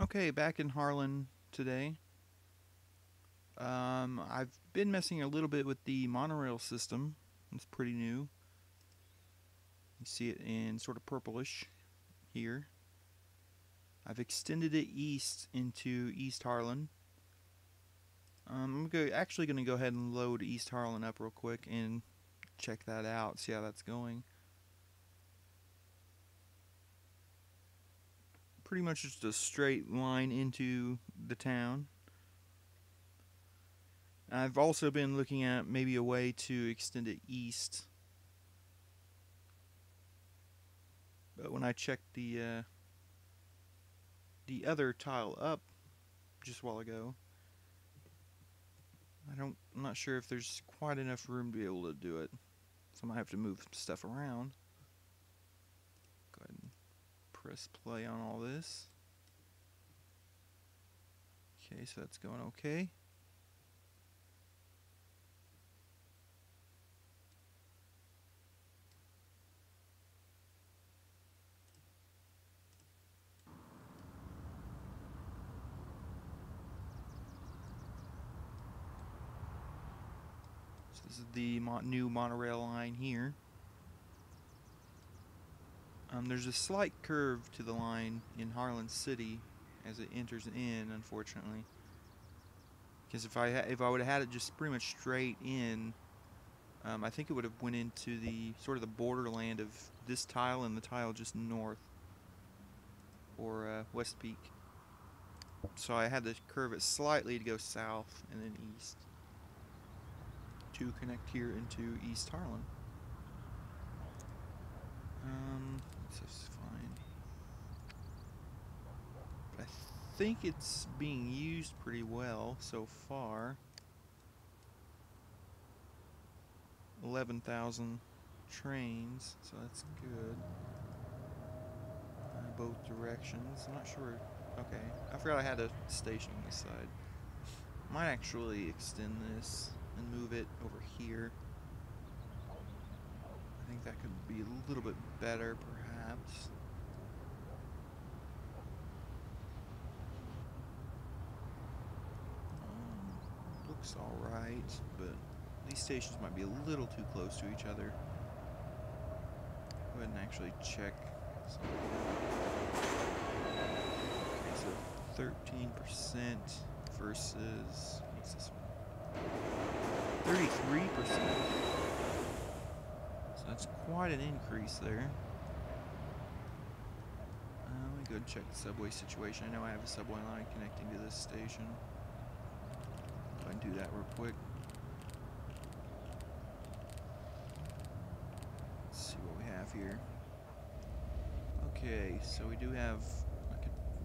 Okay, back in Harlan today. I've been messing a little bit with the monorail system. It's pretty new. You see it in sort of purplish here. I've extended it east into East Harlan. Actually going to go ahead and load East Harlan up real quick and check that out, see how that's going. Pretty much just a straight line into the town. I've also been looking at maybe a way to extend it east. But when I checked the other tile up just a while ago, I'm not sure if there's quite enough room to be able to do it. So I might have to move stuff around. Go ahead and press play on all this. Okay, so that's going okay. So this is the new monorail line here. There's a slight curve to the line in Harlan City as it enters in, unfortunately. Because if I would have had it just pretty much straight in, I think it would have went into the sort of the borderland of this tile and the tile just north, or West Peak. So I had to curve it slightly to go south and then east to connect here into East Harlan. This is fine. But I think it's being used pretty well so far. 11,000 trains, so that's good. Both directions. I'm not sure. Okay, I forgot I had a station on this side. Might actually extend this and move it over here. I think that could be a little bit better, perhaps. Looks alright, but these stations might be a little too close to each other. Go ahead and actually check something. Okay, so 13% versus, what's this one? 33%. So that's quite an increase there. Let me go and check the subway situation. I know I have a subway line connecting to this station. Go ahead and do that real quick. Let's see what we have here. Okay, so we do have...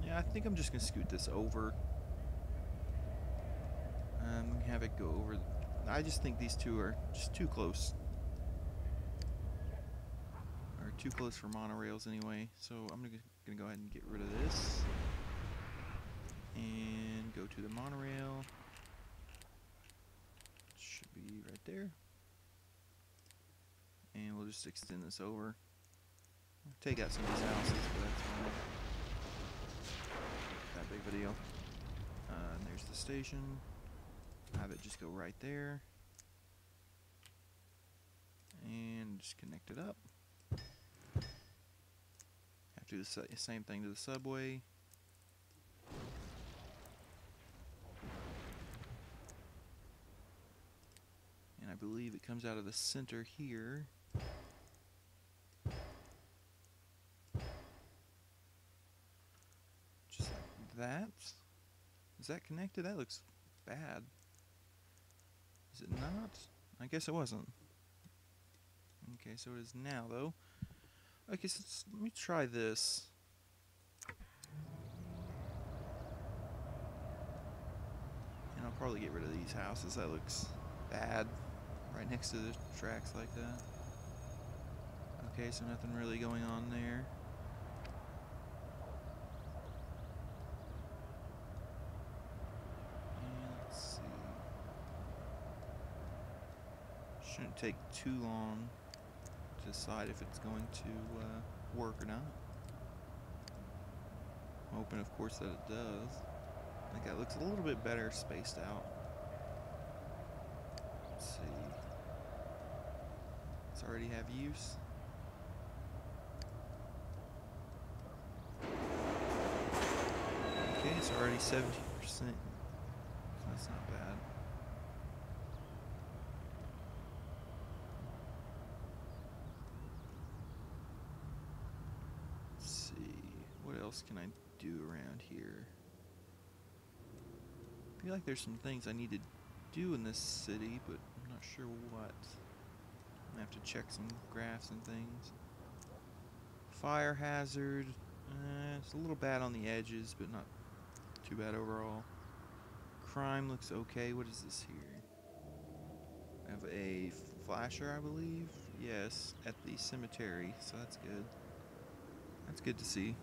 yeah, I think I'm just going to scoot this over. Have it go over... I just think these two are just too close. Or too close for monorails anyway. So I'm going to go ahead and get rid of this. And go to the monorail. Should be right there. And we'll just extend this over. Take out some of these houses, but that's fine. Not that big of a deal. And there's the station. Have it just go right there. And just connect it up. Have to do the same thing to the subway. And I believe it comes out of the center here. Just like that. Is that connected? That looks bad. Is it not? I guess it wasn't. Okay, so it is now, though. Okay, so let me try this. And I'll probably get rid of these houses. That looks bad. Right next to the tracks like that. Okay, so nothing really going on there. Shouldn't take too long to decide if it's going to work or not. hoping, of course, that it does. I think that looks a little bit better spaced out. Let's see. Does it already have use? Okay, it's already 17%. So that's not bad. Let's see. What else can I do around here? I feel like there's some things I need to do in this city, but I'm not sure what. I'm gonna have to check some graphs and things. Fire hazard. It's a little bad on the edges, but not too bad overall. Crime looks okay. What is this here? I have a flasher, I believe. Yes, at the cemetery, so that's good. That's good to see.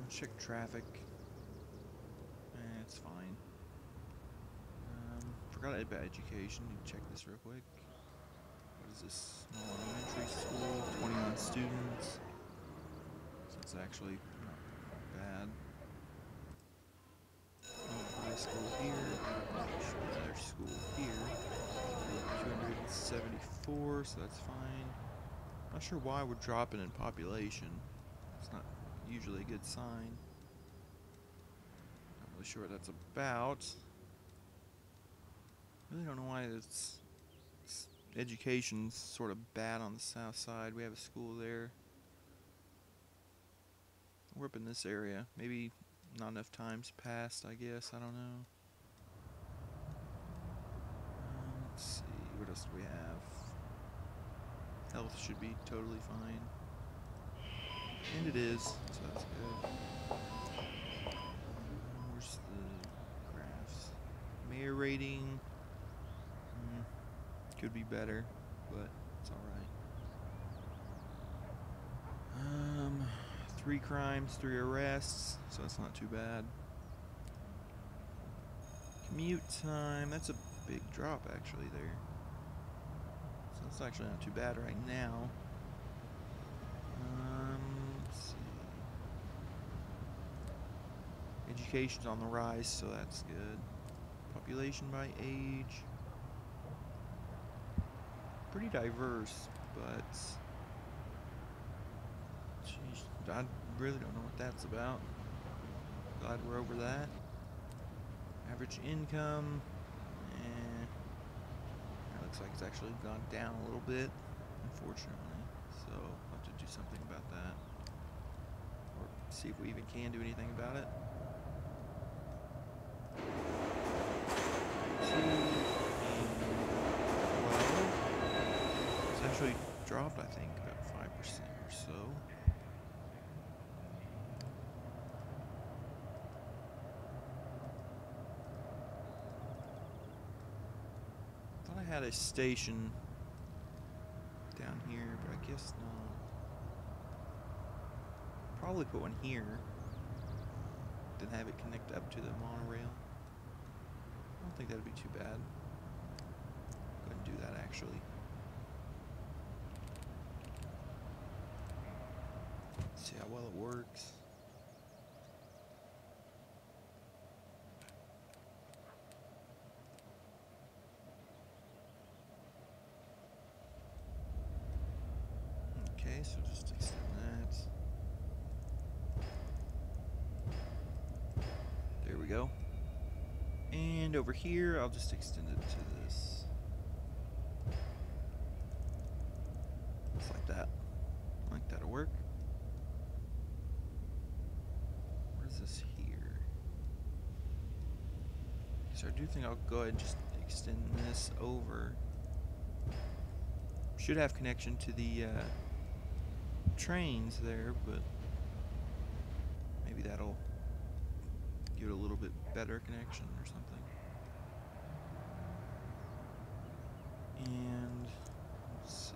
Check traffic. It's fine. Forgot about education. Need to check this real quick. What is this? Small elementary school, 21 students. So it's actually not bad. High school here. Another school here. 274, so that's fine. Not sure why we're dropping in population. It's not usually a good sign. Not really sure what that's about. Really don't know why it's education's sort of bad on the south side. We have a school there. We're up in this area. Maybe not enough time's passed, I guess. I don't know. Let's see. What else do we have? Health should be totally fine. And it is, so that's good. Where's the graphs? Mayor rating. Could be better, but it's alright. 3 crimes, 3 arrests, so that's not too bad. Commute time, that's a big drop actually there. So that's actually not too bad right now. Let's see. Education's on the rise, so that's good. Population by age. Pretty diverse, but geez, I really don't know what that's about. Glad we're over that. Average income, that looks like it's actually gone down a little bit, unfortunately. So I'll have to do something about that, or see if we even can do anything about it. Actually dropped, I think, about 5% or so. Thought I had a station down here, but I guess not. Probably put one here. Then have it connect up to the monorail. I don't think that'd be too bad. Go ahead and do that actually. See how well it works. Okay, so just extend that. There we go. And over here, I'll just extend it to this. Just like that. I think that'll work. This here. So I do think I'll go ahead and just extend this over. Should have connection to the trains there, but maybe that'll give it a little bit better connection or something. And let's see.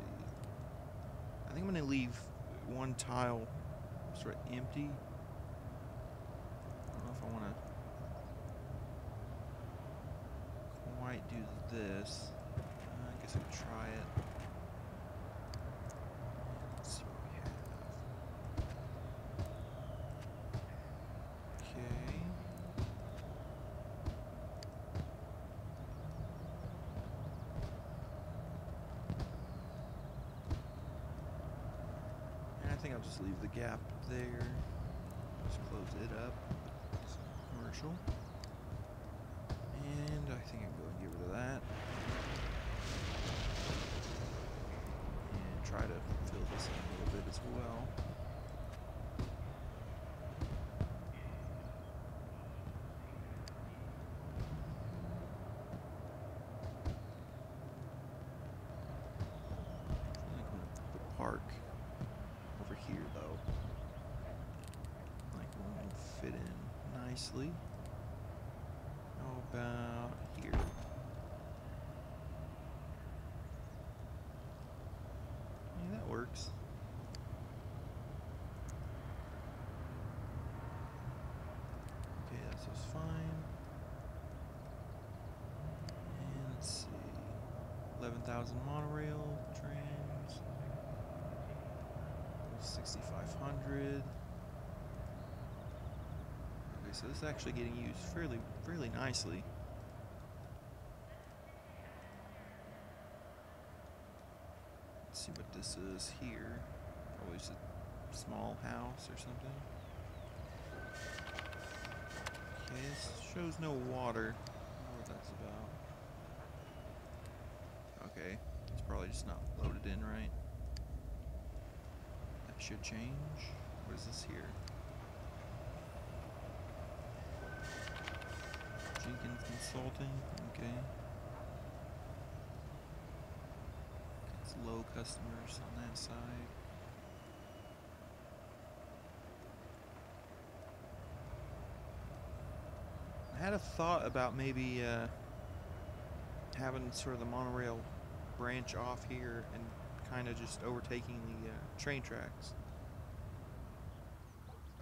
I think I'm gonna leave one tile sort of empty. If I want to quite do this, I guess I could try it. Let's see what we have. I'll just leave the gap there. Just close it up. It's commercial. And I think I can go and get rid of that. And try to fill this in a little bit as well. Park over here though. Like one will fit in nicely. How about here? Yeah, that works. Okay, that's just fine. And let's see. 11,000 monorail trains. 6,500. Okay, so this is actually getting used fairly nicely. Let's see what this is here. Probably just a small house or something. Okay, this shows no water. I don't know what that's about. Okay, it's probably just not loaded in right. Should change. What is this here? Jenkins Consulting. Okay. It's low customers on that side. I had a thought about maybe having sort of the monorail branch off here and kind of just overtaking the train tracks.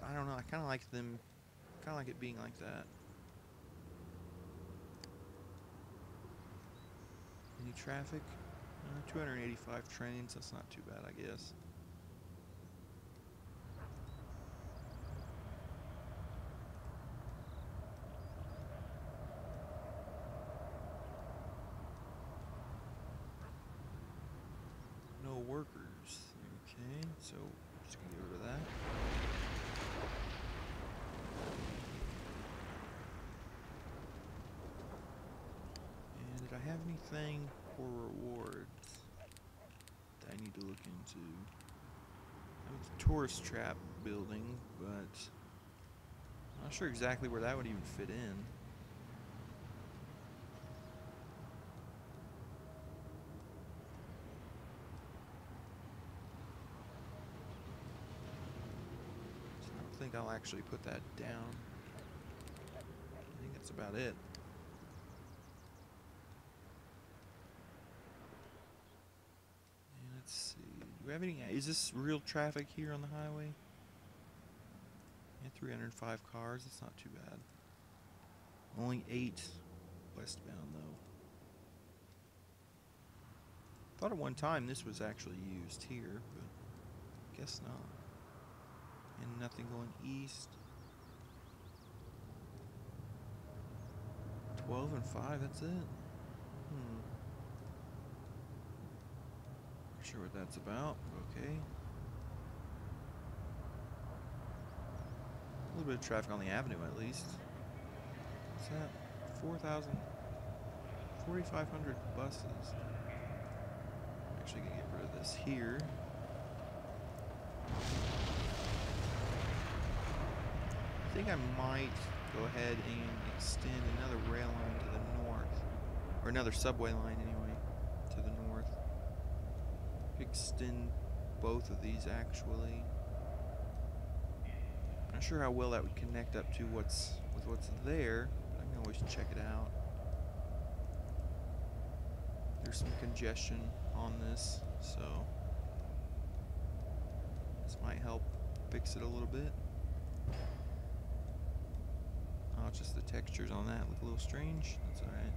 I don't know. I kind of like them. Kind of like it being like that. Any traffic? 285 trains. That's not too bad, I guess. No workers. Okay, so just gonna get rid of that. And did I have anything for rewards that I need to look into? It's a tourist trap building, but I'm not sure exactly where that would even fit in. I don't think I'll actually put that down. I think that's about it. And let's see. Do we have any? Is this real traffic here on the highway? Yeah, 305 cars. That's not too bad. Only 8 westbound though. Thought at one time this was actually used here, but guess not. And nothing going east. 12 and 5, that's it? Not sure what that's about, okay. A little bit of traffic on the avenue at least. What's that? 4,500 buses. Actually gonna get rid of this here. I think I might go ahead and extend another rail line to the north, or another subway line anyway, to the north. Extend both of these actually. Not sure how well that would connect up to what's there, but I can always check it out. There's some congestion on this, so this might help fix it a little bit. Oh, it's just the textures on that look a little strange. That's alright.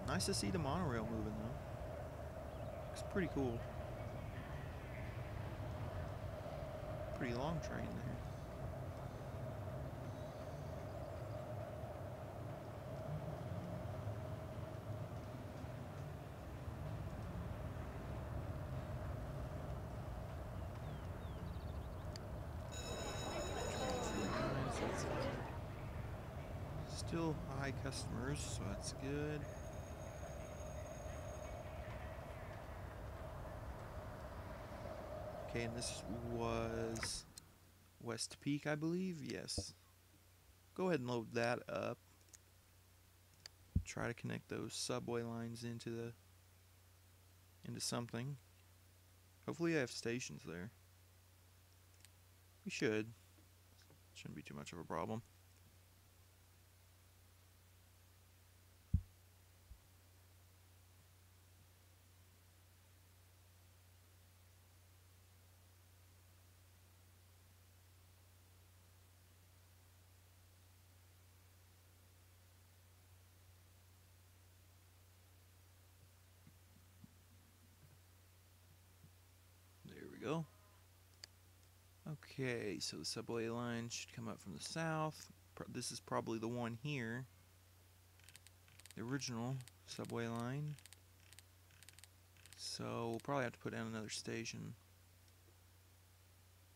Nice to see the monorail moving though. Looks pretty cool. Pretty long train there. Still high customers, so that's good. Okay, and this was West Peak, I believe. Yes. Go ahead and load that up. Try to connect those subway lines into something. Hopefully I have stations there. We should. Shouldn't be too much of a problem. There we go. Okay, so the subway line should come up from the south. This is probably the one here. The original subway line. So we'll probably have to put down another station.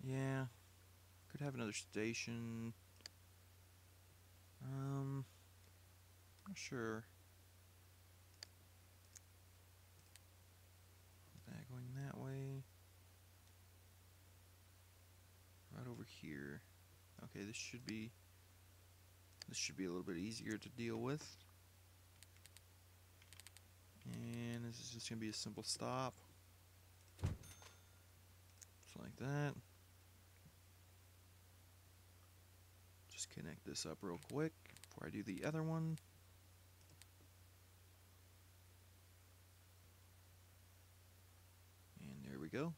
Yeah, could have another station. Not sure. That going that way. Right over here. Okay, this should be a little bit easier to deal with. And this is just gonna be a simple stop. Just like that. Just connect this up real quick before I do the other one. And there we go.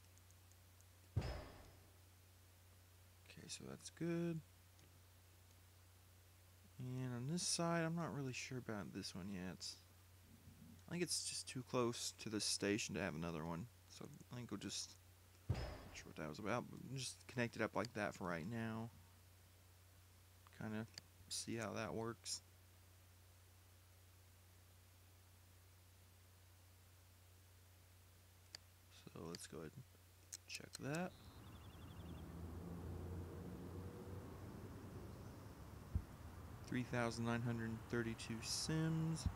Okay, so that's good. And on this side, I'm not really sure about this one yet. I think it's just too close to the station to have another one. So I think we'll just, not sure what that was about, but we'll just connect it up like that for right now. Kind of see how that works. So let's go ahead and check that. $3,932 sims.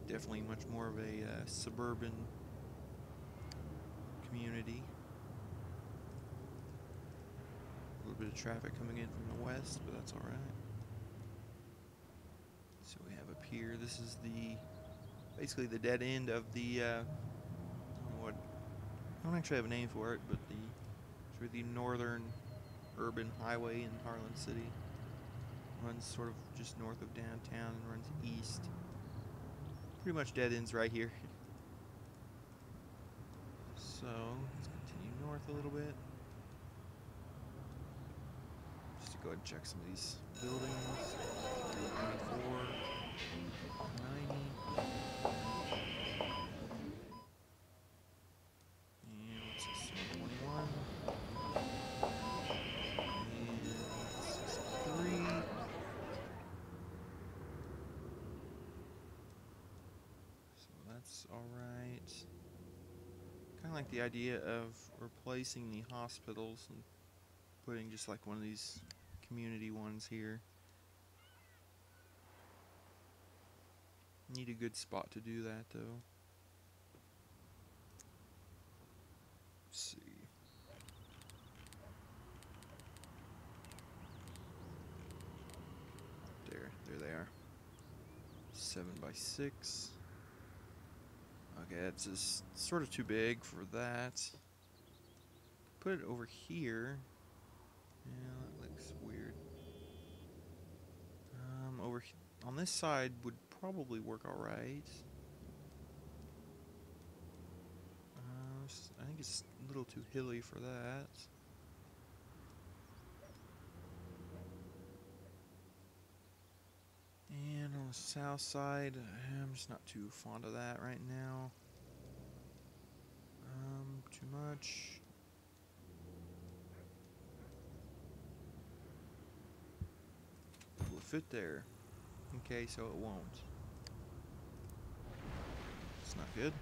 Definitely much more of a suburban community. A little bit of traffic coming in from the west, but that's alright. So we have up here, this is basically the dead end of the, I don't actually have a name for it, but the northern urban highway in Harlin City. Runs sort of just north of downtown and runs east. Pretty much dead ends right here. So let's continue north a little bit. Just to go ahead and check some of these buildings. 324, 90. And what's this? 121. And 63. So that's alright. Kind of like the idea of replacing the hospitals and putting just like one of these community ones here. Need a good spot to do that though. Let's see. There they are. 7x6. Okay, it's just sort of too big for that. Put it over here. Yeah, that looks weird. On this side would probably work alright. I think it's a little too hilly for that. And on the south side, I'm just not too fond of that right now. Too much. Will it fit there? Okay, so it won't. It's not good.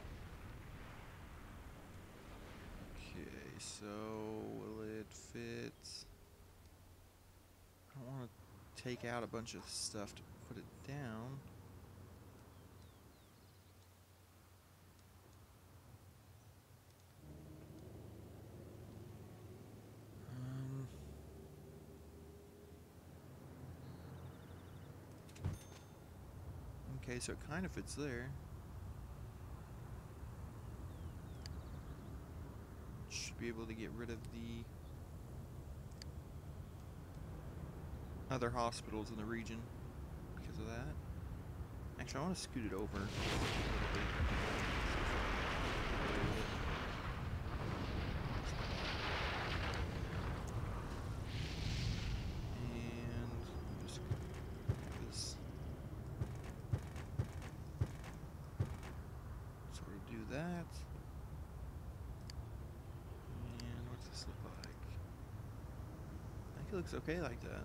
so will it fit? I don't want to take out a bunch of stuff to put it down. Okay, so it kind of fits there. Should be able to get rid of the other hospitals in the region because of that. Actually, I want to scoot it over a little bit. And just this sort of do that. And what's this look like? I think it looks okay like that.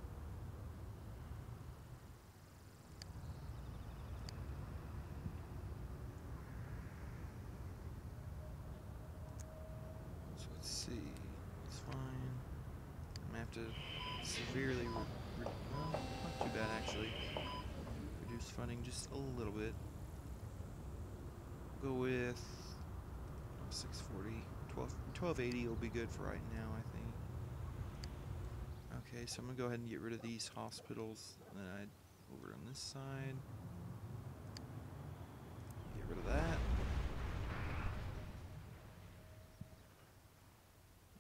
Let's see, it's fine. I'm gonna have to severely, well, not too bad actually. Reduce funding just a little bit. Go with 640, 1280 will be good for right now, I think. Okay, so I'm gonna go ahead and get rid of these hospitals. Then over on this side, get rid of that.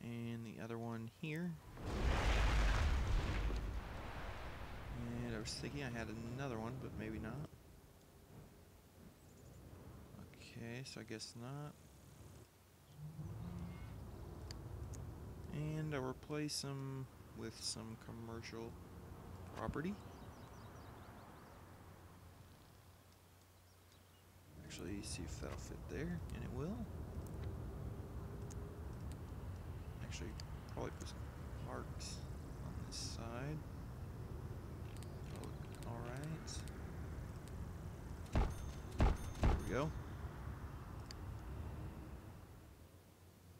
And the other one here. And I was thinking I had another one, but maybe not. Okay, so I guess not. And I'll replace them with some commercial property. Actually, see if that'll fit there, and it will. Actually, probably put some parks on this side. Alright. There we go.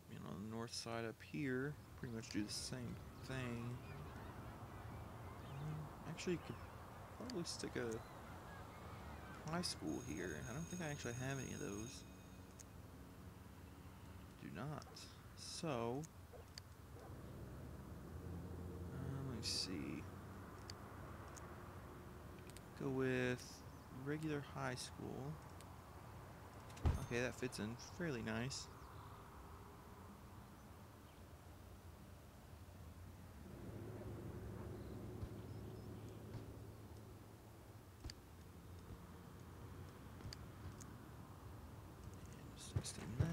And on the north side up here, pretty much do the same thing. Actually, could probably stick a high school here. I don't think I actually have any of those. Do not. So, let me see. Go with regular high school. Okay, that fits in fairly nice. And just extend that.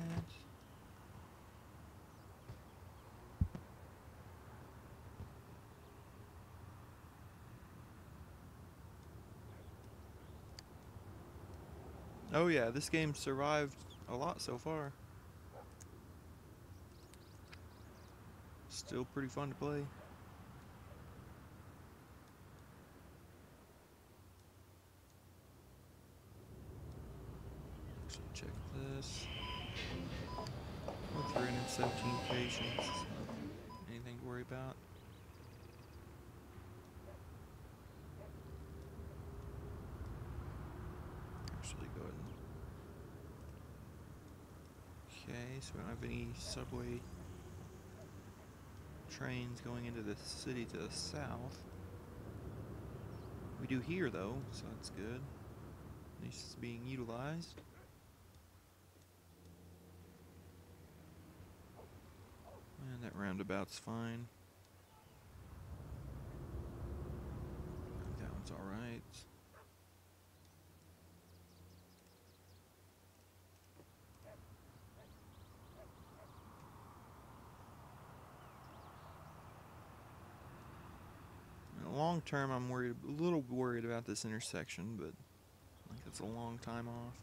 Oh yeah, this game survived a lot so far. Still pretty fun to play. Actually, check this. Well, 317 patients. Anything to worry about? Actually, go ahead and... Okay, so we don't have any subway trains going into the city to the south. We do here though, so that's good. At least it's being utilized. And that roundabout's fine. I think that one's alright. Long term, I'm a little worried about this intersection, but I think it's a long time off.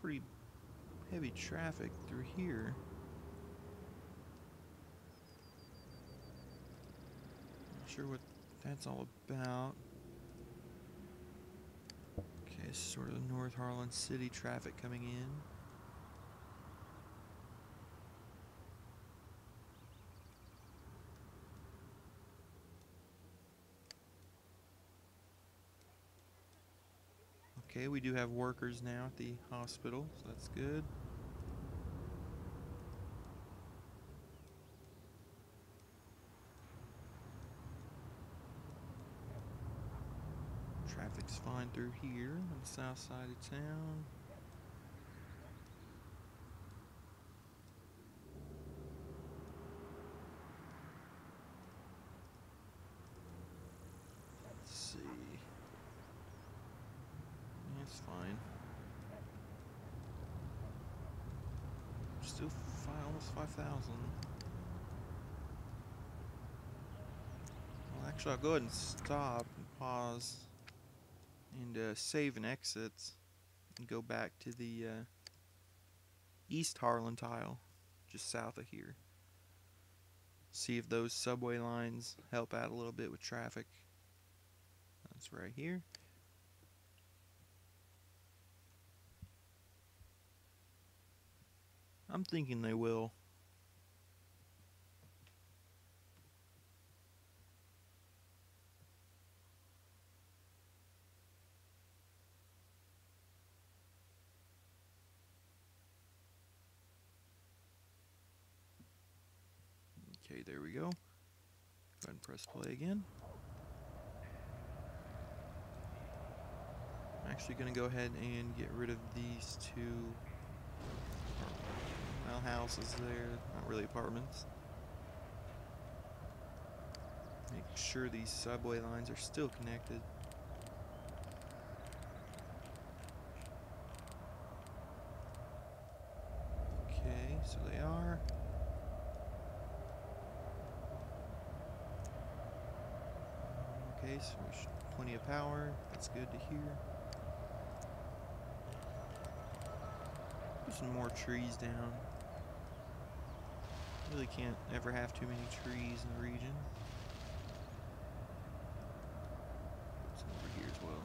Pretty heavy traffic through here. Not sure what that's all about. Okay, sort of North Harlin City traffic coming in. Okay, we do have workers now at the hospital, so that's good. Traffic's fine through here on the south side of town. Let's see. Yeah, it's fine. Still almost 5,000. Well, actually, I'll go ahead and stop and pause and save and exit and go back to the East Harlan tile, just south of here. See if those subway lines help out a little bit with traffic. That's right here. I'm thinking they will. Okay, there we go. Go ahead and press play again. I'm actually going to go ahead and get rid of these two houses there. Not really apartments. Make sure these subway lines are still connected. Okay, so they are. Okay, so there's plenty of power. That's good to hear. Put some more trees down. Really can't ever have too many trees in the region. Put some over here as well.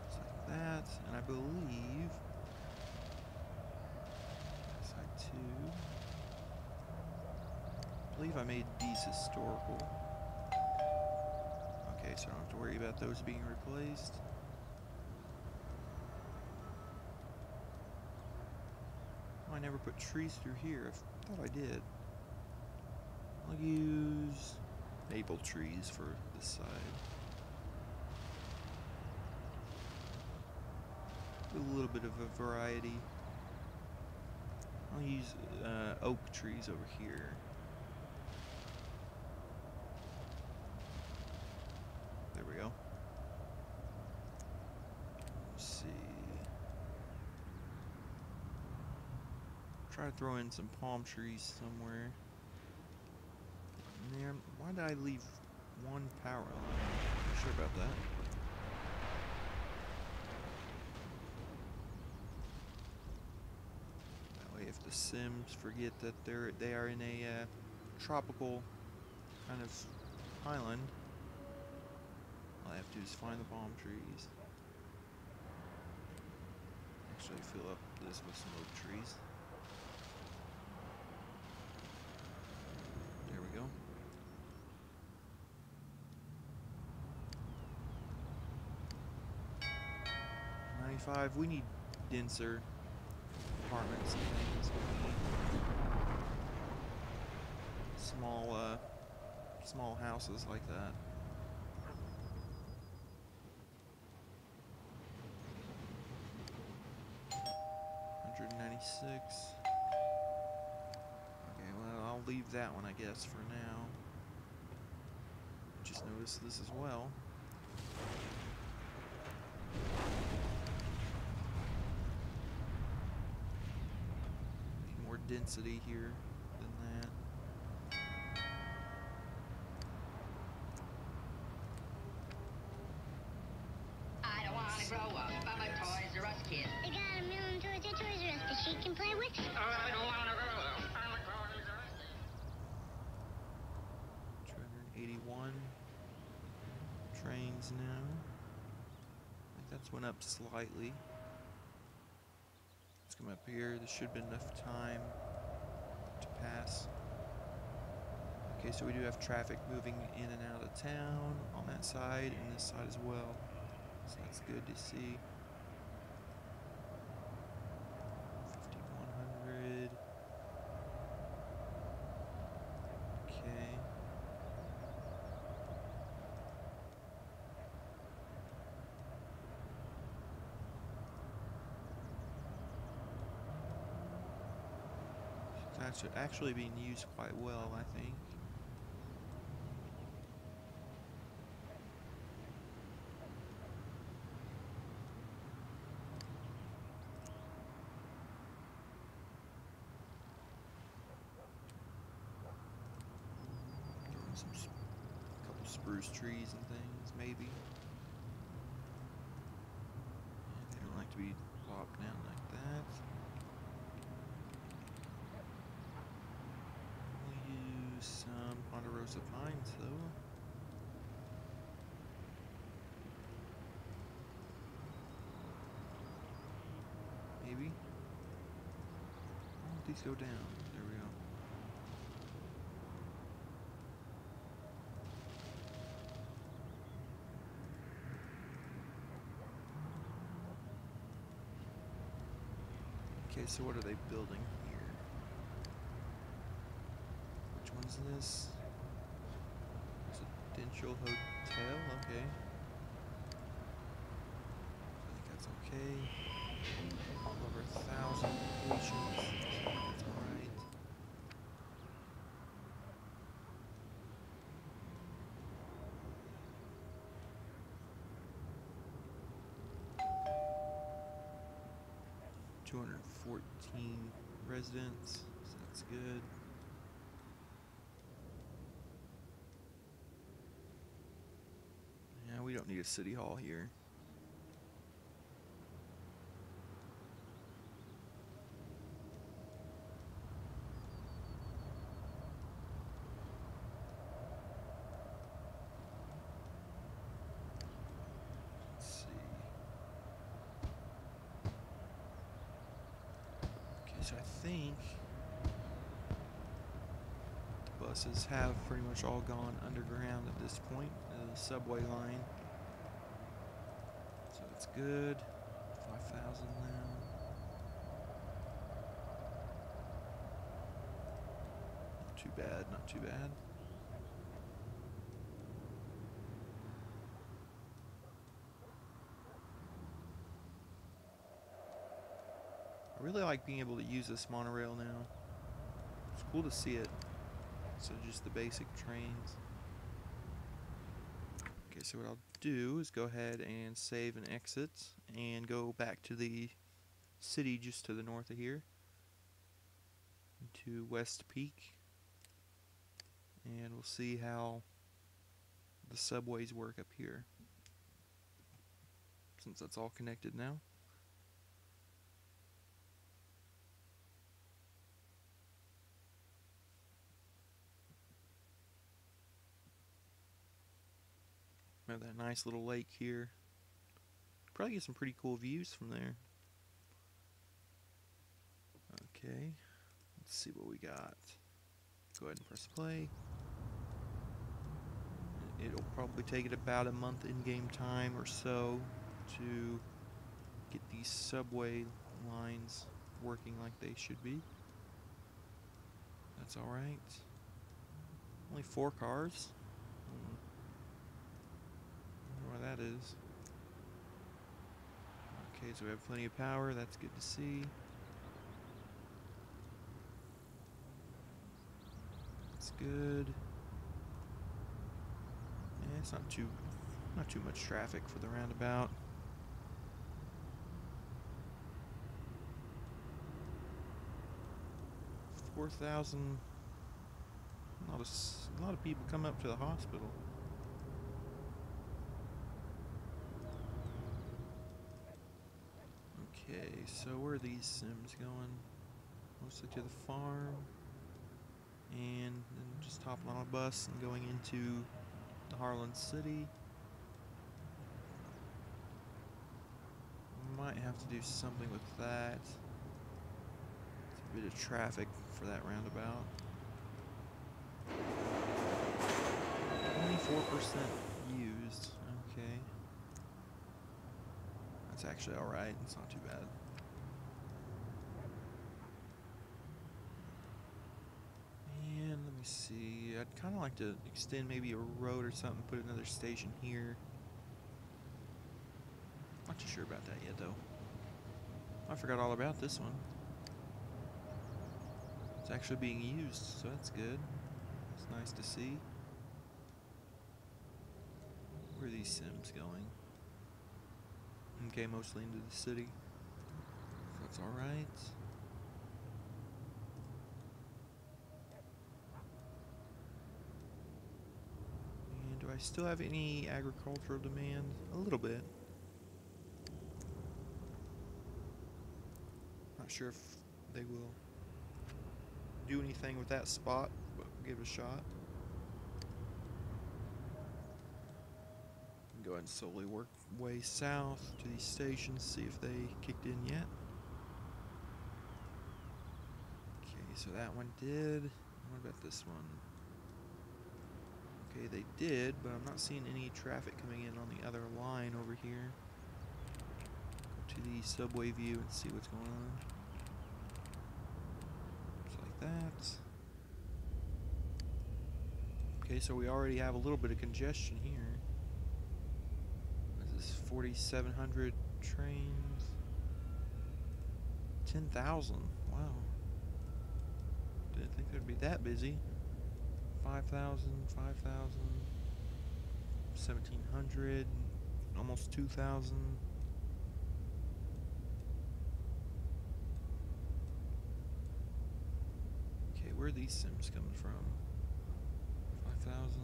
Just like that, and I believe side 2. I believe I made these historical. Okay, so I don't have to worry about those being replaced. Oh, I never put trees through here. I thought I did. I'll use maple trees for this side. A little bit of a variety. I'll use oak trees over here. There we go. Let's see. Try to throw in some palm trees somewhere. And there. Why did I leave one power line? Not sure about that. That way, if the Sims forget that they are in a tropical kind of island, all I have to do is find the palm trees. Actually, fill up this with some oak trees. There we go. We need denser apartments and things. Small houses like that. 196. Okay, well, I'll leave that one, I guess, for now. Just noticed this as well. More density here than that. I don't want to grow up. I'm a Toys R Us kid. They got a million toys at Toys R Us that she can play with. I don't want to grow up. I'm a Toys R Us kid. 281 trains now. I think that's went up slightly. Let's come up here. There should have been enough time to pass. Okay, so we do have traffic moving in and out of town on that side and this side as well. So that's good to see. 5100. Okay. That's actually being used quite well, I think. Some couple spruce trees and things, maybe. Yeah, they don't like to be plopped down like that. We'll use some ponderosa pines, though. Maybe. Oh, these go down. There we go. Okay, so what are they building here? Which one's this? Residential hotel, okay. I think that's okay. Over 1,000 patients. That's alright. $214 residents, so that's good. Yeah, we don't need a city hall here. Let's see. Okay, so I think the buses have pretty much all gone underground at this point, the subway line. So it's good. 5,000 now. Not too bad, not too bad. I really like being able to use this monorail now. It's cool to see it. So just the basic trains. Okay, so what I'll do is go ahead and save and exit and go back to the city just to the north of here. To West Peak. And we'll see how the subways work up here. Since that's all connected now. We have that nice little lake here. Probably get some pretty cool views from there. Okay, let's see what we got. Go ahead and press play. It'll probably take it about a month in-game time or so to get these subway lines working like they should be. That's alright. Only 4 cars. I wonder why that is. Okay, so we have plenty of power. That's good to see. That's good. Yeah, it's not too much traffic for the roundabout. $4,000. A lot of people come up to the hospital. Okay, so where are these Sims going? Mostly to the farm. And then just hopping on a bus and going into the Harlin City. Might have to do something with that. It's a bit of traffic for that roundabout. 4% used. Okay. That's actually alright. It's not too bad. And let me see. I'd kind of like to extend maybe a road or something, put another station here. Not too sure about that yet, though. I forgot all about this one. It's actually being used, so that's good. It's nice to see. Where are these Sims going? Okay, mostly into the city. So that's alright. And do I still have any agricultural demand? A little bit. Not sure if they will do anything with that spot, but we'll give it a shot. Go ahead and slowly work way south to these stations, see if they kicked in yet. Okay, so that one did. What about this one? Okay, they did, but I'm not seeing any traffic coming in on the other line over here. Go to the subway view and see what's going on. Just like that. Okay, so we already have a little bit of congestion here. 4,700 trains. 10,000. Wow. Didn't think they'd be that busy. 5,000, 5,000, 1,700, almost 2,000. Okay, where are these Sims coming from? 5,000.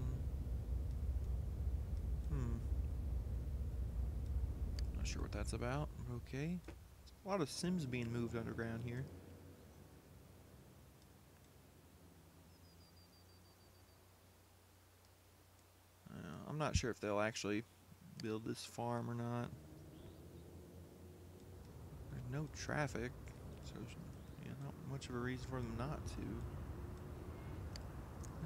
Not sure what that's about. Okay. A lot of Sims being moved underground here. I'm not sure if they'll actually build this farm or not. There's no traffic, so yeah, not much of a reason for them not to.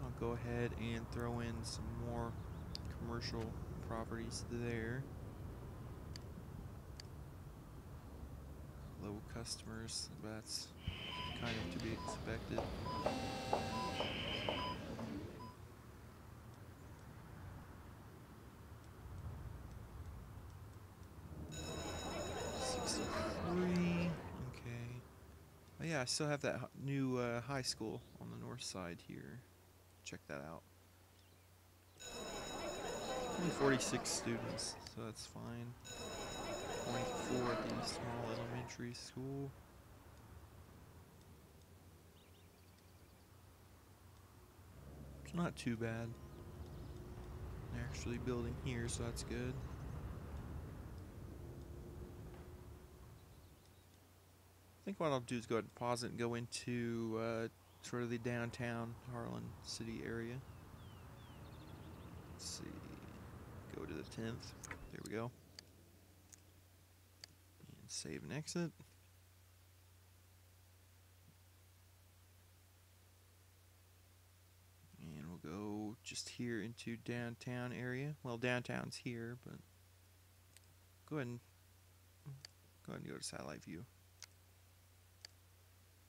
I'll go ahead and throw in some more commercial properties there. Low customers, that's kind of to be expected. Okay. Oh yeah, I still have that new high school on the north side here. Check that out. Only 46 students, so that's fine. 24 at the small elementary school. It's not too bad. They're actually building here, so that's good. I think what I'll do is go ahead and pause it and go into sort of the downtown Harlin City area. Let's see. Go to the 10th. There we go. And save and exit. And we'll go just here into downtown area. Well, downtown's here, but go ahead and go to satellite view.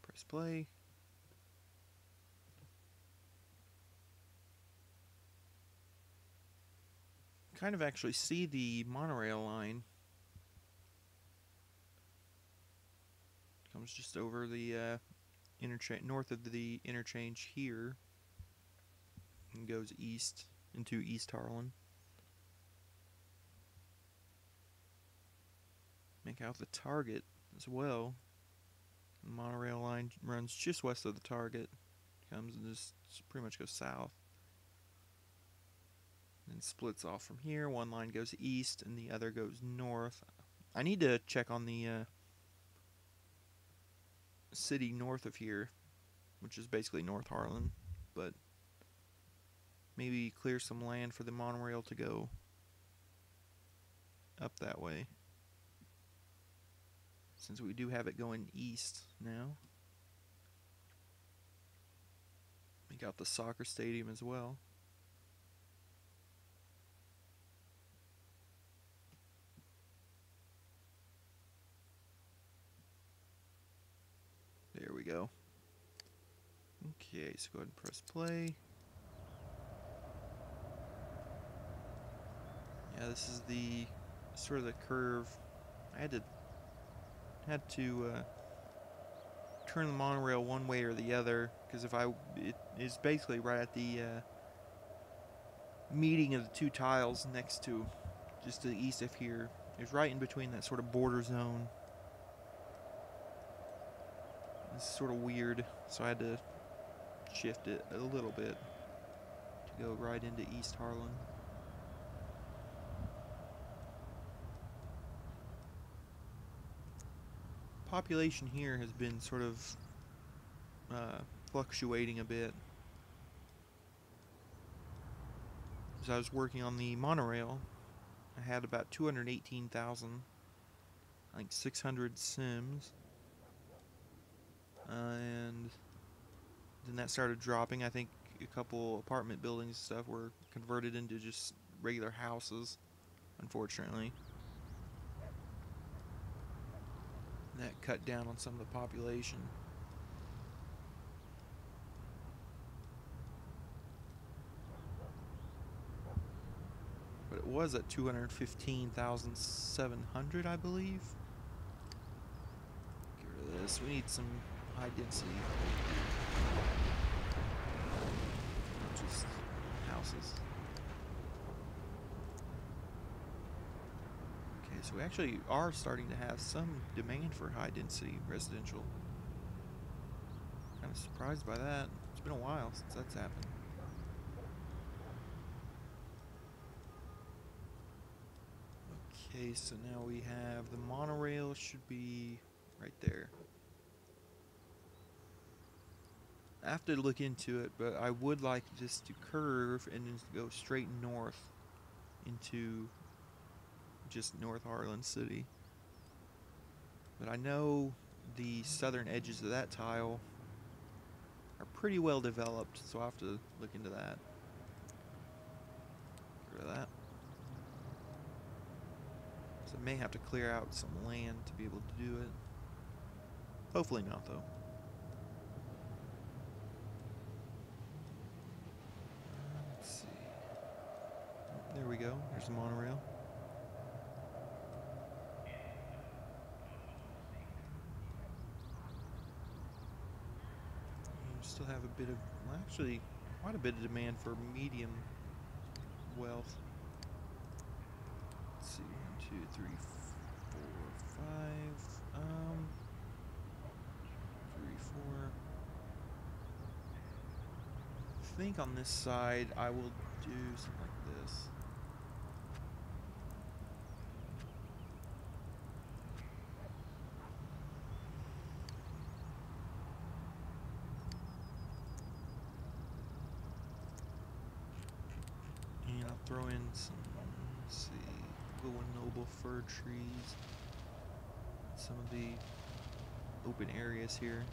Press play. Kind of actually see the monorail line. Comes just over the interchange, north of the interchange here, and goes east into East Harlin. Make out the Target as well. The monorail line runs just west of the Target. Comes and just pretty much goes south. And splits off from here. One line goes east and the other goes north. I need to check on the city north of here, which is basically North Harlin, but maybe clear some land for the monorail to go up that way, since we do have it going east now. We got the soccer stadium as well. Okay, so go ahead and press play. Yeah, this is the sort of the curve. I had to turn the monorail one way or the other, because it is basically right at the meeting of the two tiles next to, just to the east of here. It's right in between that sort of border zone. It's sort of weird, so I had to shift it a little bit to go right into East Harlan. Population here has been sort of fluctuating a bit. As I was working on the monorail, I had about 218,000, I think 600 Sims, and then that started dropping. I think a couple apartment buildings and stuff were converted into just regular houses, unfortunately. And that cut down on some of the population. But it was at 215,700, I believe. Get rid of this. We need some high density. Not just houses. Okay, so we actually are starting to have some demand for high density residential. Kind of surprised by that. It's been a while since that's happened. Okay, so now we have the monorail should be right there. I have to look into it, but I would like this to curve and then go straight north into just North Harlan City. But I know the southern edges of that tile are pretty well developed, so I'll have to look into that. Get rid of that. So I may have to clear out some land to be able to do it. Hopefully not, though. Let's see. There we go. There's the monorail. You still have a bit of, well, actually, quite a bit of demand for medium wealth. Let's see, 1, 2, 3, 4, 5. 3, 4. I think on this side I will do something like this. And I'll throw in some, let's see, little noble fir trees. Some of the open areas here.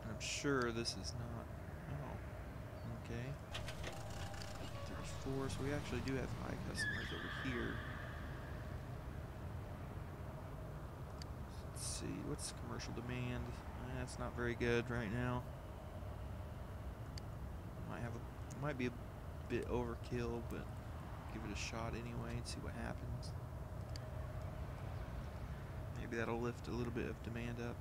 I'm sure this is not. Oh, okay. 34. So we actually do have high customers over here. Let's see. What's commercial demand? That's not very good right now. Might be a bit overkill, but give it a shot anyway and see what happens. Maybe that'll lift a little bit of demand up.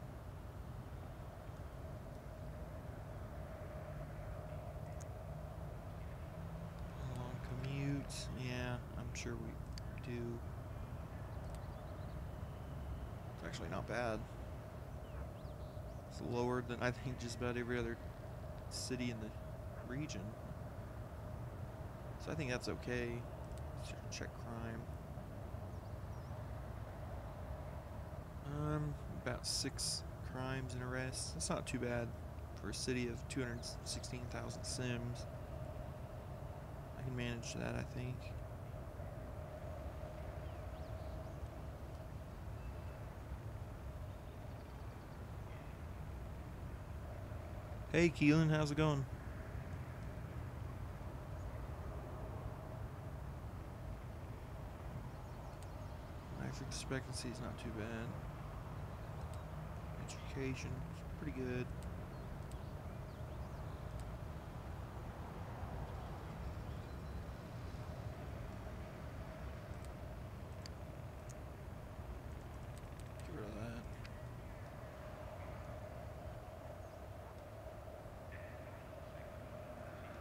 Long commute, yeah, I'm sure we do. It's actually not bad. It's lower than I think just about every other city in the region. So I think that's okay. Check crime. About 6 crimes and arrests. That's not too bad for a city of 216,000 Sims. I can manage that, I think. Hey Keelan, how's it going? Life expectancy is not too bad. location. It's pretty good. Get rid of that.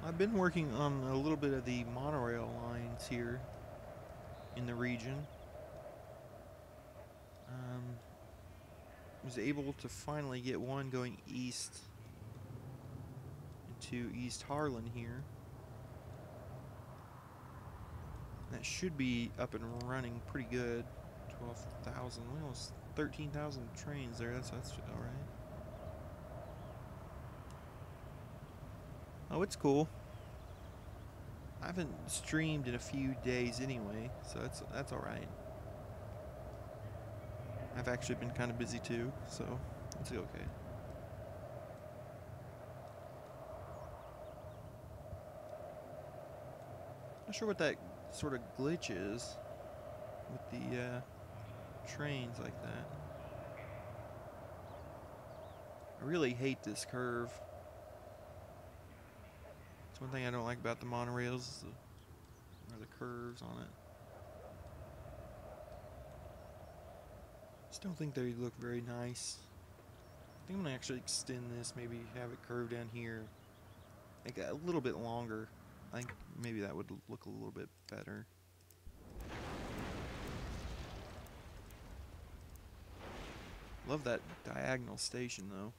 I've been working on a little bit of the monorail lines here in the region. Was able to finally get one going east into East Harlin here. That should be up and running pretty good. 12,000, almost 13,000 trains there. That's all right. Oh, it's cool. I haven't streamed in a few days anyway, so that's all right. I've actually been kind of busy too, so it's okay. Not sure what that sort of glitch is with the trains like that. I really hate this curve. It's one thing I don't like about the monorails is the curves on it. Just don't think they look very nice. I think I'm gonna actually extend this, maybe have it curve down here, make it a little bit longer. I think maybe that would look a little bit better. Love that diagonal station though.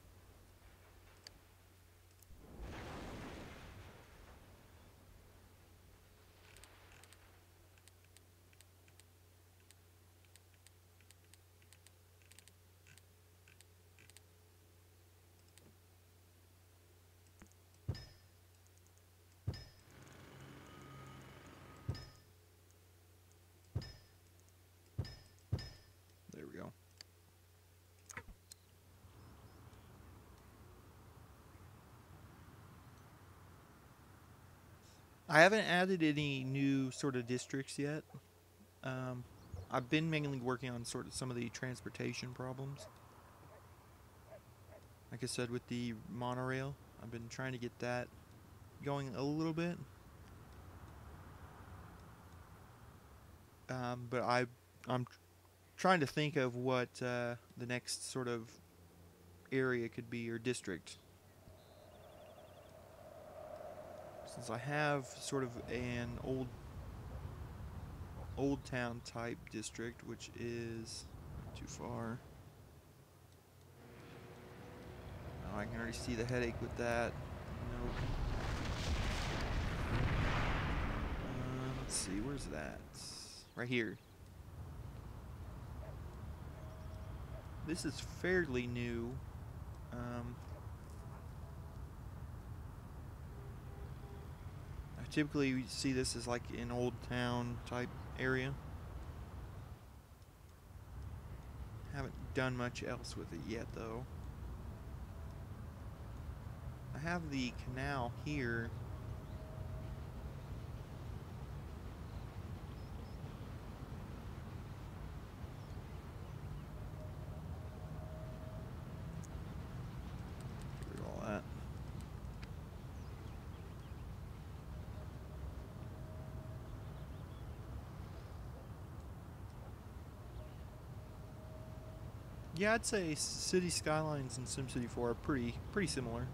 There we go. I haven't added any new sort of districts yet. I've been mainly working on sort of some of the transportation problems. Like I said, with the monorail, I've been trying to get that going a little bit. But I'm trying to think of what the next sort of area could be, or district. Since I have sort of an old town type district, which is not too far. Oh, I can already see the headache with that. Nope. Let's see, where's that? Right here. This is fairly new. I typically see this as like an old town type area. Haven't done much else with it yet though. I have the canal here. Get rid of all that. Yeah, I'd say City Skylines and SimCity 4 are pretty similar.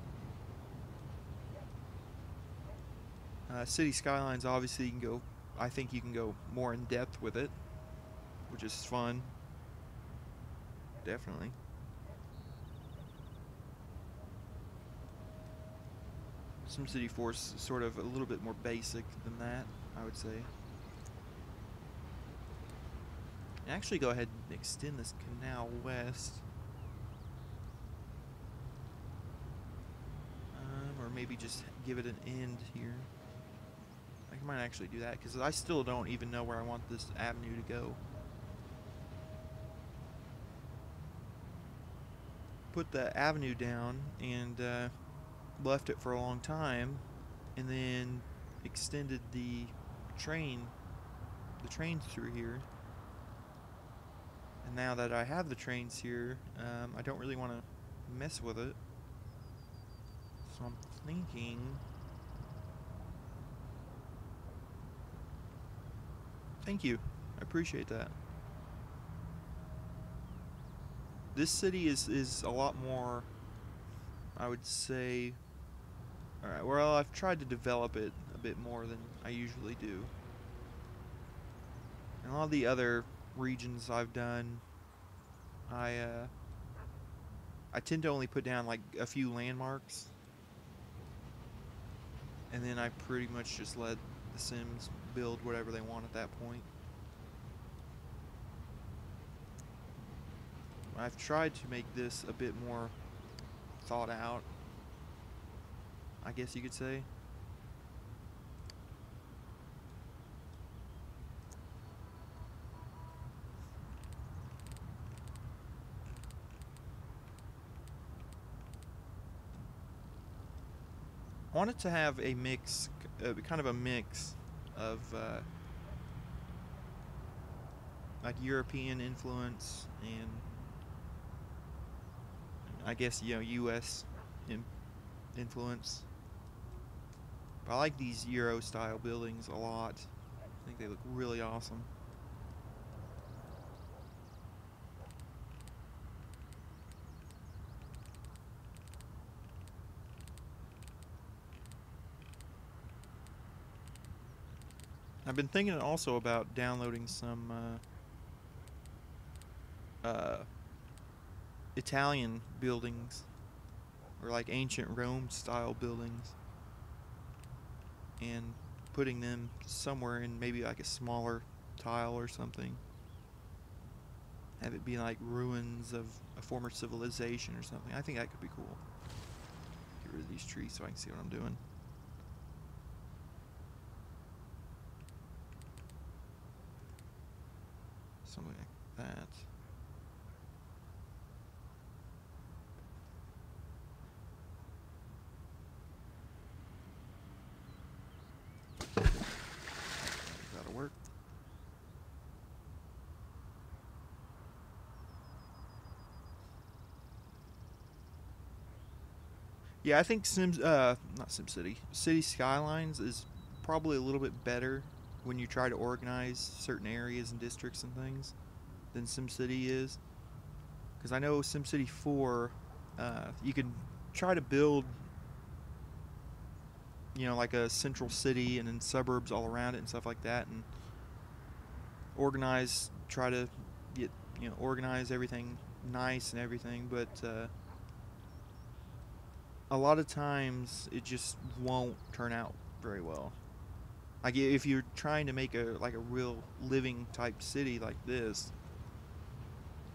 City Skylines, obviously, you can go. I think you can go more in depth with it, which is fun. Definitely. SimCity 4 is sort of a little bit more basic than that, I would say. Actually, go ahead and extend this canal west. Or maybe just give it an end here. I might actually do that, because I still don't even know where I want this avenue to go. Put the avenue down and left it for a long time, and then extended the trains through here. And now that I have the trains here, I don't really want to mess with it. So I'm thinking. Thank you. I appreciate that. This city is a lot more, I would say. Alright, well, I've tried to develop it a bit more than I usually do. And a lot of the other regions I've done, I tend to only put down like a few landmarks, and then I pretty much just let the Sims build whatever they want at that point. I've tried to make this a bit more thought out, I guess you could say. I wanted to have a mix, kind of a mix of like European influence and I guess, you know, U.S. influence. But I like these Euro style buildings a lot. I think they look really awesome. I've been thinking also about downloading some Italian buildings, or like ancient Rome style buildings, and putting them somewhere in maybe like a smaller tile or something. Have it be like ruins of a former civilization or something. I think that could be cool. Get rid of these trees so I can see what I'm doing. Something like that. That'll work. Yeah, I think not SimCity. City Skylines is probably a little bit better when you try to organize certain areas and districts and things than SimCity is. Because I know SimCity 4, you can try to build, you know, like a central city and then suburbs all around it and stuff like that, and try to get, you know, organize everything nice and everything, but a lot of times it just won't turn out very well. Like if you're trying to make a real living type city like this,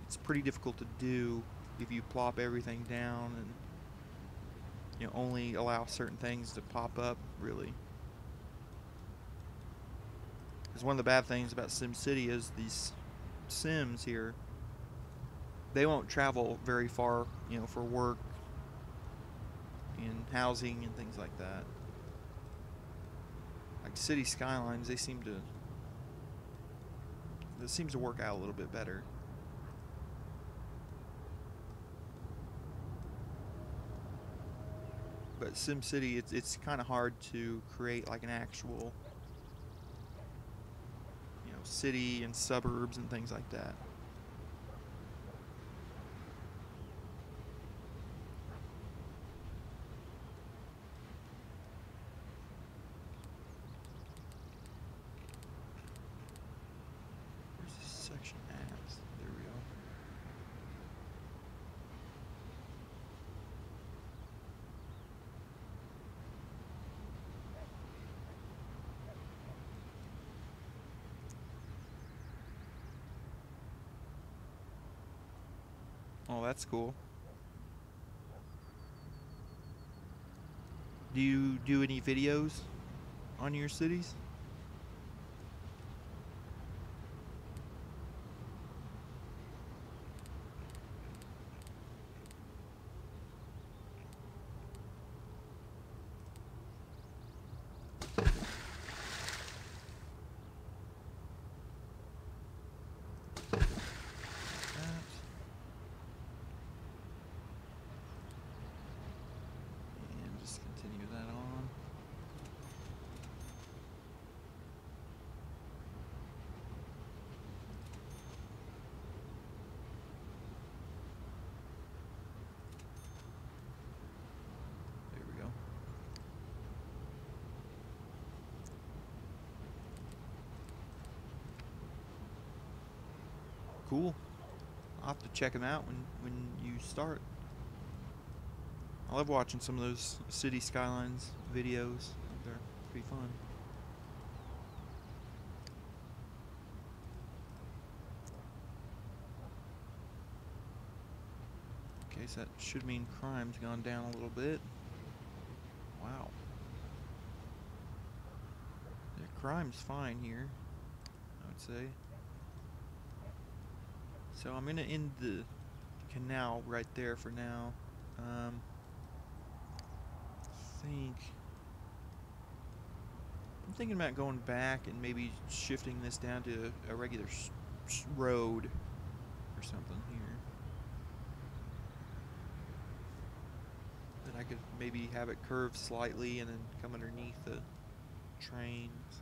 it's pretty difficult to do if you plop everything down and, you know, only allow certain things to pop up, really. Because one of the bad things about SimCity is these Sims here, they won't travel very far, you know, for work and housing and things like that. Like City Skylines, this seems to work out a little bit better. But SimCity, it's kind of hard to create like an actual, you know, city and suburbs and things like that. Where's this section at? There we go. Oh, that's cool. Do you do any videos on your cities? That. cool. I'll have to check them out when you start. I love watching some of those city skylines videos. They're pretty fun. Okay, so that should mean crime's gone down a little bit. Wow. Yeah, crime's fine here, I would say. So I'm gonna end the canal right there for now. I think I'm thinking about going back and maybe shifting this down to a regular road or something here. Then I could maybe have it curve slightly and then come underneath the trains.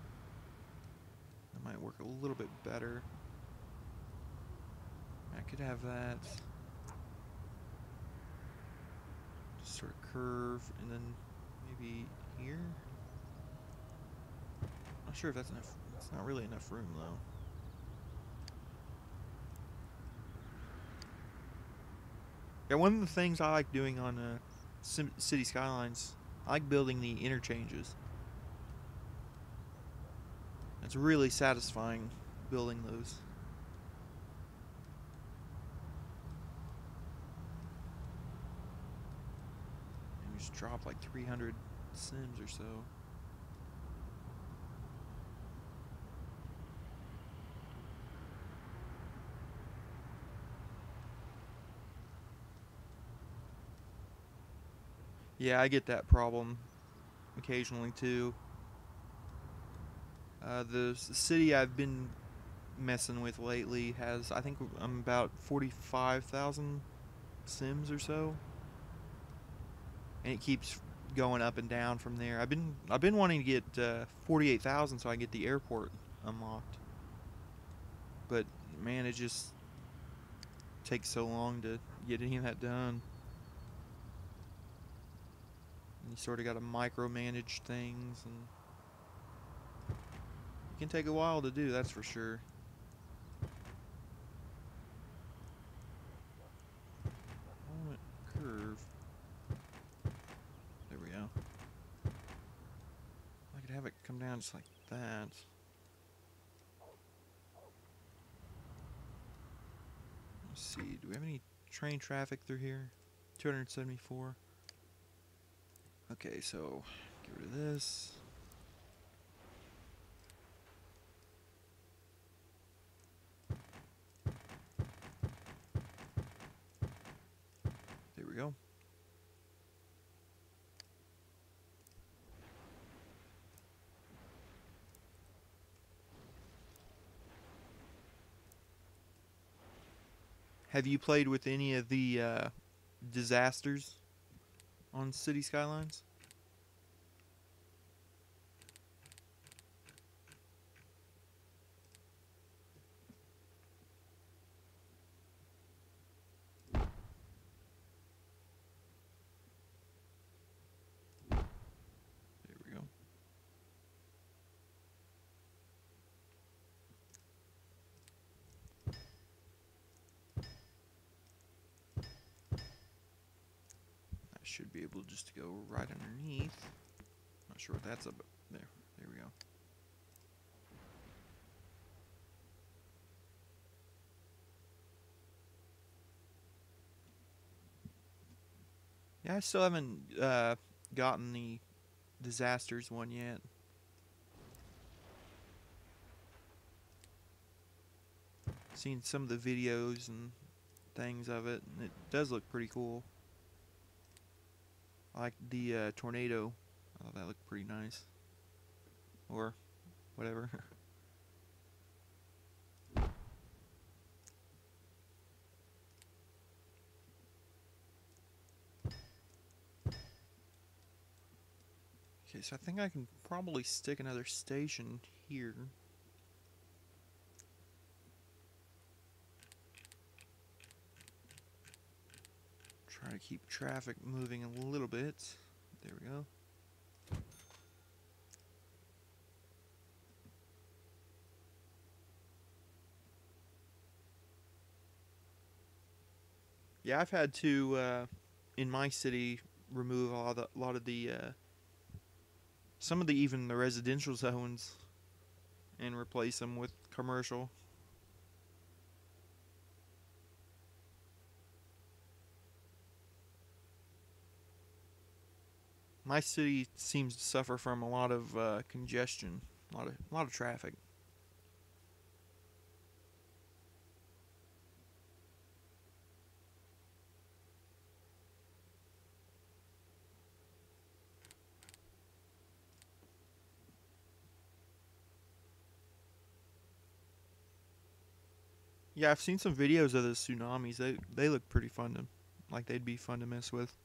That might work a little bit better. I could have that just sort of curve and then maybe here. Not sure if that's enough. It's not really enough room though. Yeah, one of the things I like doing on City Skylines, I like building the interchanges. It's really satisfying building those. And you just drop like 300 Sims or so. Yeah, I get that problem occasionally too. The city I've been messing with lately has, I think I'm about 45,000 Sims or so, and it keeps going up and down from there. I've been wanting to get 48,000 so I can get the airport unlocked, but man, it just takes so long to get any of that done. And you sort of got to micromanage things, and it can take a while to do, that's for sure. Moment curve. There we go. I could have it come down just like that. Let's see, do we have any train traffic through here? 274. Okay, so get rid of this. There we go. Have you played with any of the disasters on City Skylines? There we go. I should be able just to go right underneath. Not sure what that's about. There we go. Yeah, I still haven't gotten the disasters one yet. Seen some of the videos and things of it, and it does look pretty cool. I like the tornado. I thought that looked pretty nice. Or whatever. Okay, so I think I can probably stick another station here. Try to keep traffic moving a little bit. There we go. Yeah, I've had to in my city remove a lot of the some of the even the residential zones and replace them with commercial. My city seems to suffer from a lot of congestion, a lot of traffic. Yeah, I've seen some videos of the tsunamis. They look pretty fun to, like they'd be fun to mess with.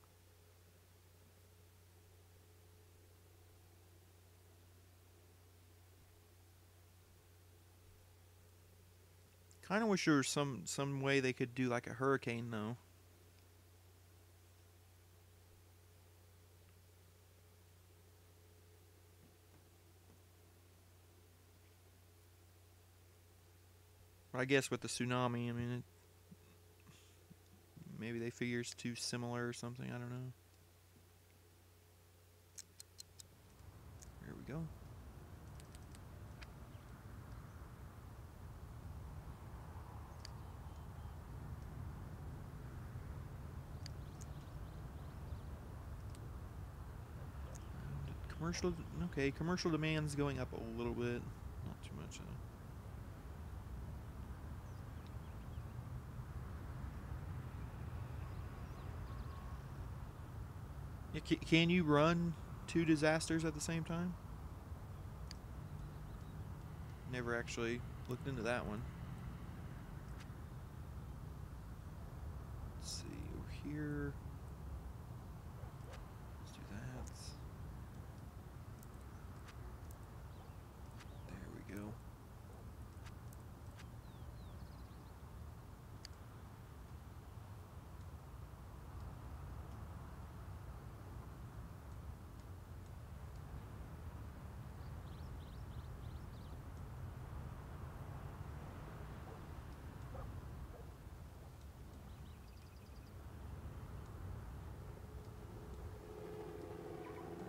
Kind of wish there was some way they could do like a hurricane though. But I guess with the tsunami, I mean, maybe they figure it's too similar or something. I don't know. Here we go. Commercial, okay, commercial demand's going up a little bit. Not too much though. Yeah, can you run two disasters at the same time? Never actually looked into that one. Let's see, over here. Let's do that. There we go.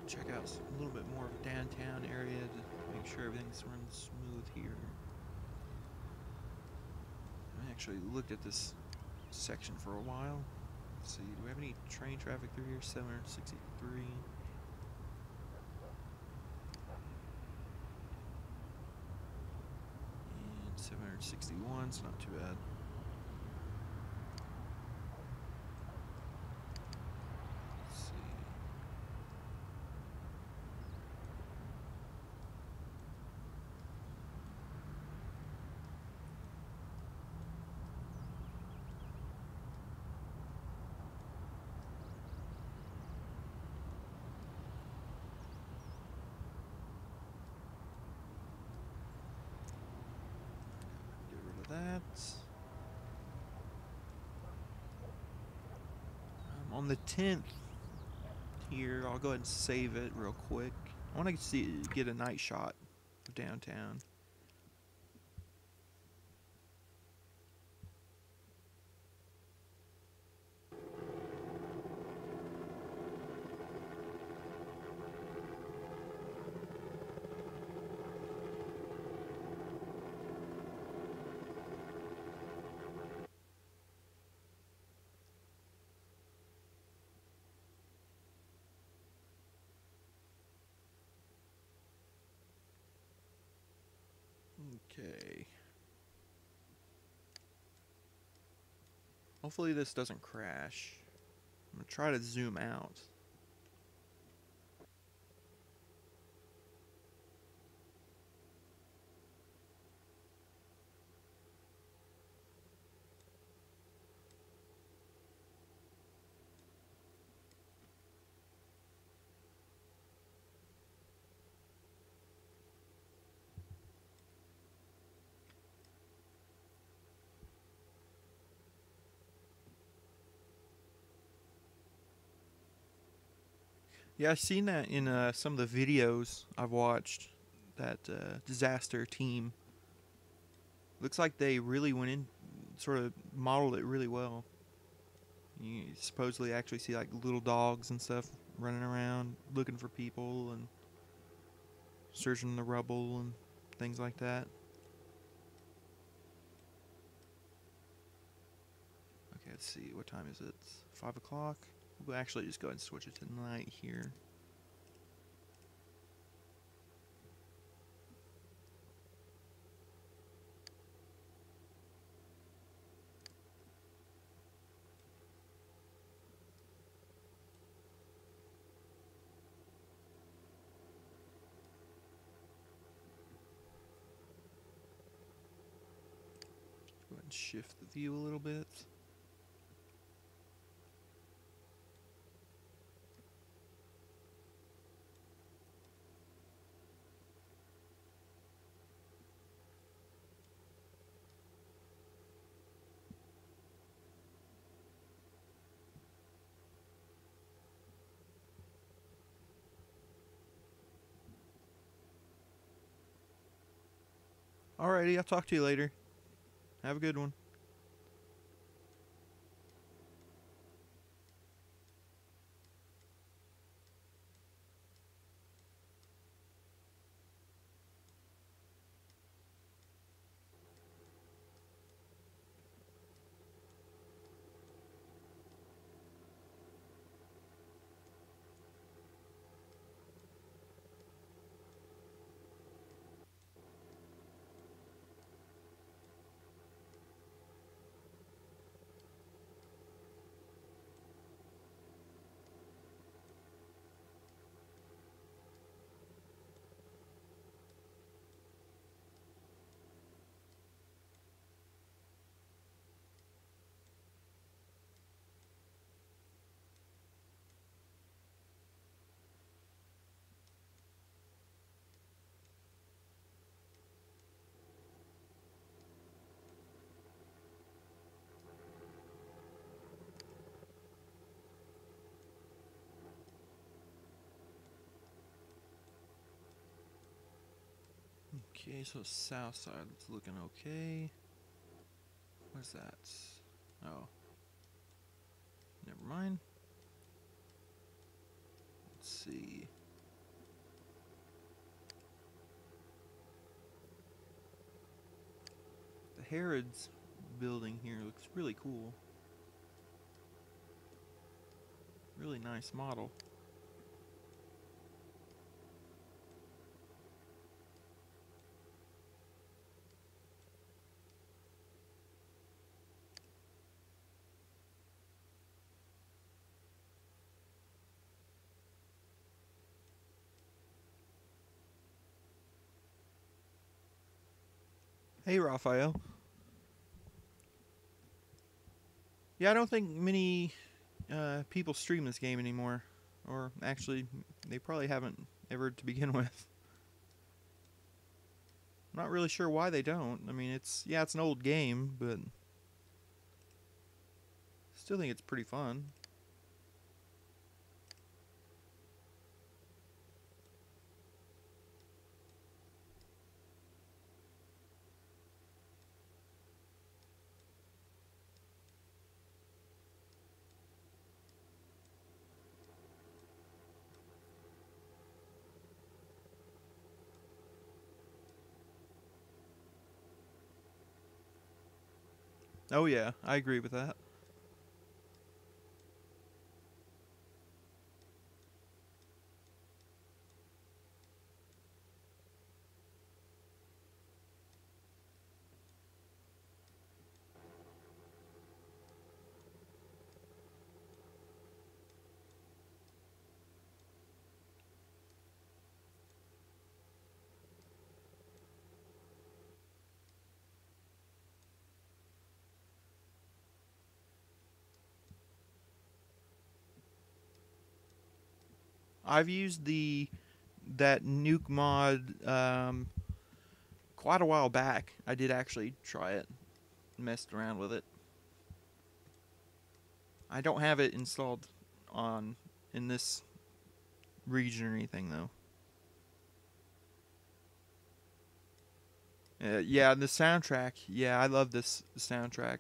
Check out a little bit more of downtown area to make sure everything's running smooth here. I actually looked at this section for a while. Let's see, do we have any train traffic through here? 763. And 761, it's not too bad. Let's see. Get rid of that. On the 10th here, I'll go ahead and save it real quick. I want to get a night shot of downtown. Okay. Hopefully this doesn't crash. I'm gonna try to zoom out. Yeah, I've seen that in some of the videos I've watched. That disaster team. Looks like they really went in, sort of modeled it really well. You supposedly actually see like little dogs and stuff running around looking for people and searching the rubble and things like that. Okay, let's see. What time is it? 5 o'clock? We'll actually just go ahead and switch it to night here. Go ahead and shift the view a little bit. Alrighty, I'll talk to you later. Have a good one. Okay, so south side is looking okay. What's that? Oh. Never mind. Let's see. The Harrods building here looks really cool. Really nice model. Hey, Raphael. Yeah, I don't think many people stream this game anymore. Or actually, they probably haven't ever to begin with. I'm not really sure why they don't. I mean, it's an old game, but still think it's pretty fun. Oh yeah, I agree with that. I've used that nuke mod quite a while back. I did actually try it, messed around with it. I don't have it installed on in this region or anything though. Yeah, the soundtrack. Yeah, I love this soundtrack.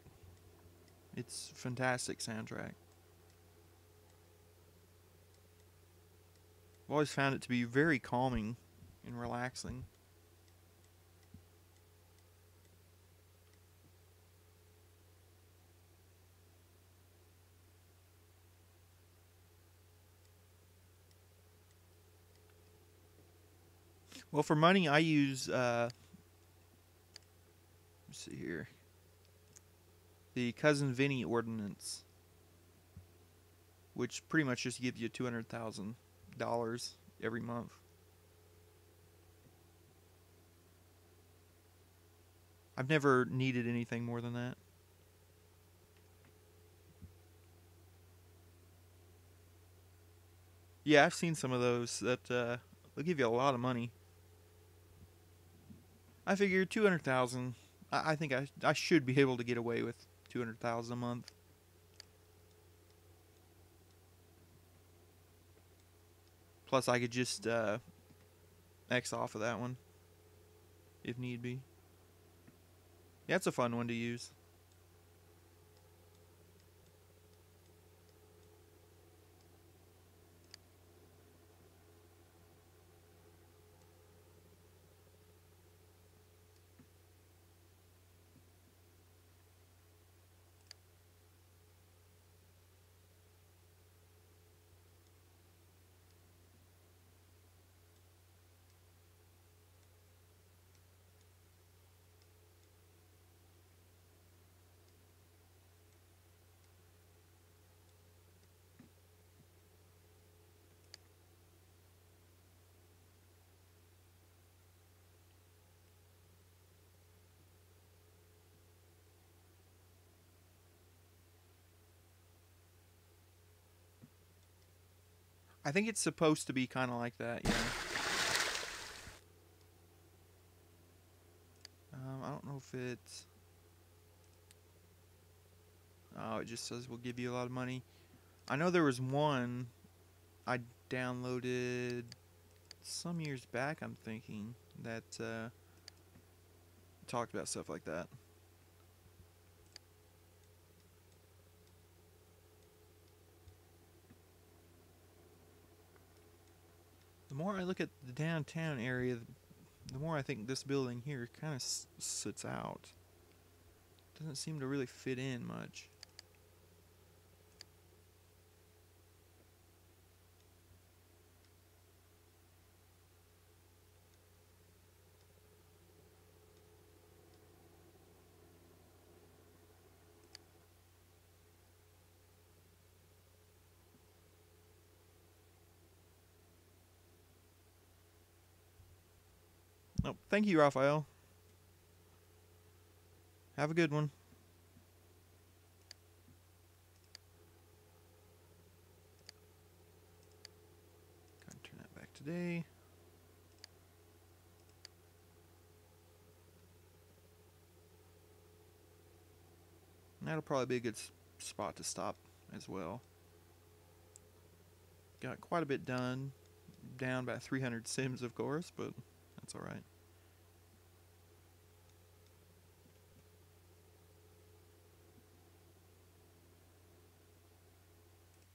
It's a fantastic soundtrack. I've always found it to be very calming and relaxing. Well, for money, I use, let's see here, the Cousin Vinny ordinance, which pretty much just gives you $200,000 every month. I've never needed anything more than that. Yeah, I've seen some of those that they'll give you a lot of money. I figure 200,000. I think I should be able to get away with 200,000 a month. Plus, I could just X off of that one if need be. Yeah, it's a fun one to use. I think it's supposed to be kind of like that, yeah. I don't know if it's... Oh, it just says we'll give you a lot of money. I know there was one I downloaded some years back, I'm thinking, that talked about stuff like that. The more I look at the downtown area, the more I think this building here kind of sits out. Doesn't seem to really fit in much. Oh, thank you, Raphael. Have a good one. Gotta turn that back today. And that'll probably be a good spot to stop as well. Got quite a bit done. Down about 300 sims, of course, but that's alright.